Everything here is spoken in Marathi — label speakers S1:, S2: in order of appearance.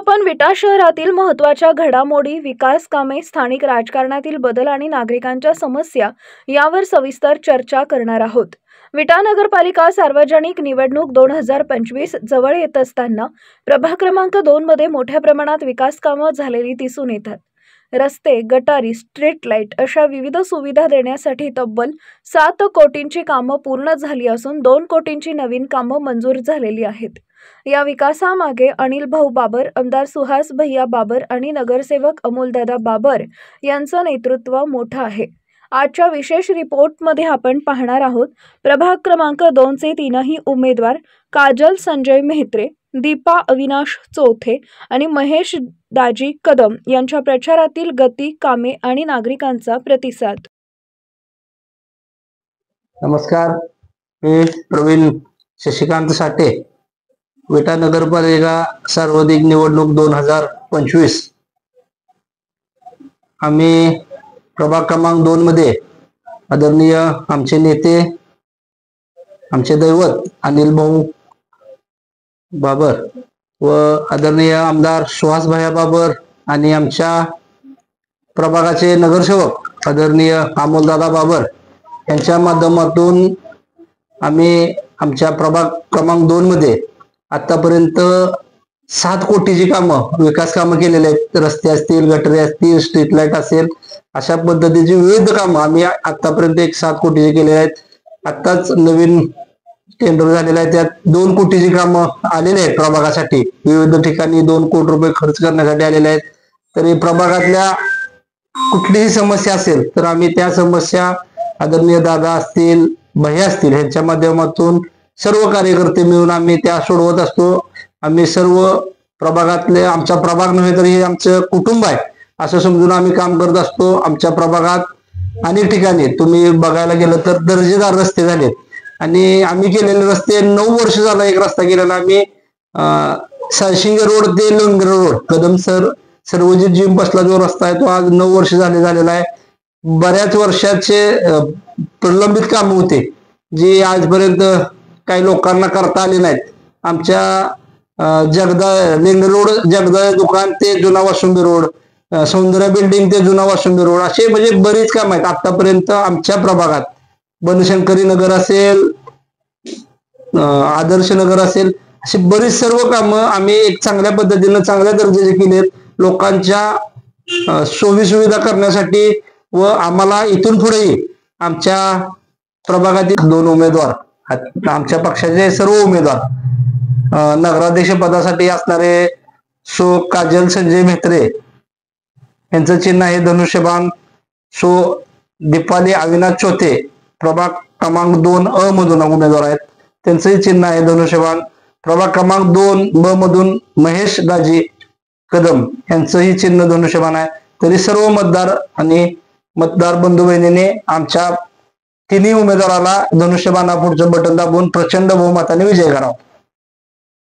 S1: आपण विटा शहरातील महत्त्वाच्या घडामोडी, विकास कामे, स्थानिक राजकारणातील बदल आणि नागरिकांच्या समस्या यावर सविस्तर चर्चा करणार आहोत। विटा नगरपालिका सार्वजनिक निवडणूक 2025 जवळ येत असताना प्रभाग क्रमांक 2 मध्ये मोठ्या प्रमाणात विकास कामे झालेली दिसून येतात। रस्ते, गटारी, स्ट्रीट लाईट अशा विविध सुविधा देण्यासाठी तब्बल 7 कोटींची कामं पूर्ण झाली असून 2 कोटींची नवीन कामं मंजूर झालेली आहेत। या विकासामागे अनिल भाऊ बाबर, आमदार सुहास भैया बाबर आणि नगरसेवक अमोलदादा बाबर यांचं नेतृत्व मोठं आहे। आजच्या विशेष रिपोर्टमध्ये आपण पाहणार आहोत प्रभाग क्रमांक 2 चे तीनही उमेदवार काजल संजय मेहत्रे, दीपा अविनाश चौथे आणि महेश दाजी कदम यांच्या प्रचारातील गती, कामे आणि नागरिकांचा प्रतिसाद।
S2: नमस्कार, मी प्रवीण शशिकांत साठे, विटा नगरपालिका सार्वजनिक निवडणूक 2025। आम्ही प्रभाग क्रमांक 2 मध्ये आदरणीय आमचे नेते, आमचे दैवत अनिल भाऊ बाबर व आदरणीय आमदार सुहास भैया बाबर आणि आमच्या प्रभागाचे नगरसेवक आदरणीय अमोलदादा बाबर यांच्या माध्यमातून आम्ही आमच्या प्रभाग क्रमांक 2 मध्ये आतापर्यंत 7 कोटीची कामं, विकास कामं केलेले आहेत। रस्ते असतील, गटरे असतील, स्ट्रीट लाईट असेल, अशा पद्धतीची विविध कामं आम्ही आतापर्यंत 7 कोटीची केलेली आहेत। आताच नवीन टेंडर झालेलं आहे, त्यात 2 कोटीची कामं आलेले आहेत। प्रभागासाठी विविध ठिकाणी 2 कोटी रुपये खर्च करण्यासाठी आलेले आहेत। तरी प्रभागातल्या कुठलीही समस्या असेल तर आम्ही त्या समस्या आदरणीय दादा असतील, भैया असतील यांच्या माध्यमातून सर्व कार्यकर्ते मिळून आम्ही त्या सोडवत असतो। आम्ही सर्व प्रभागातले, आमचा प्रभाग नव्हे तर हे आमचं कुटुंब आहे असं समजून आम्ही काम करत असतो। आमच्या प्रभागात अनेक ठिकाणी तुम्ही बघायला गेलं तर दर्जेदार रस्ते झालेत आणि आम्ही केलेले रस्ते 9 वर्ष झाला एक रस्ता केलेला आम्ही साळशिंगे रोड ते लंगर रोड, कदम सर्वजित जिम बसला जो रस्ता आहे तो आज 9 वर्ष झालेला आहे। बऱ्याच वर्षाचे प्रलंबित काम होते जे आजपर्यंत काही लोकांना करता आले नाहीत। आमच्या लेंगर रोड, जगदा दुकान ते जुना वासुंबी रोड, सौंदर्य बिल्डिंग ते जुना वासुंबी रोड, असे म्हणजे बरीच काम आहेत आतापर्यंत आमच्या प्रभागात। बनशंकरी नगर असेल, आदर्श नगर असेल, अशी बरीच सर्व कामं आम्ही एक चांगल्या पद्धतीने, चांगल्या दर्जाचे केलेत लोकांच्या सोयी सुविधा करण्यासाठी। व आम्हाला इथून पुढेही आमच्या प्रभागातील 2 उमेदवार, आमच्या पक्षाचे सर्व उमेदवार नगराध्यक्ष पदासाठी असणारे काजल संजय मेहत्रे यांचं चिन्ह आहे धनुष्यबाण। दीपाली अविनाश चौथे प्रभाग क्रमांक 2 अ मधून उमेदवार आहेत, त्यांचंही चिन्ह आहे धनुष्यबाण। प्रभाग क्रमांक 2 ब मधून महेश दाजी कदम यांचंही चिन्ह धनुष्यबाण आहे। तरी सर्व मतदार आणि मतदार बंधू बहिणीने आमच्या तिन्ही उमेदवाराला धनुष्यबाणा पुढचं बटन दाबून प्रचंड बहुमताने विजय करावा।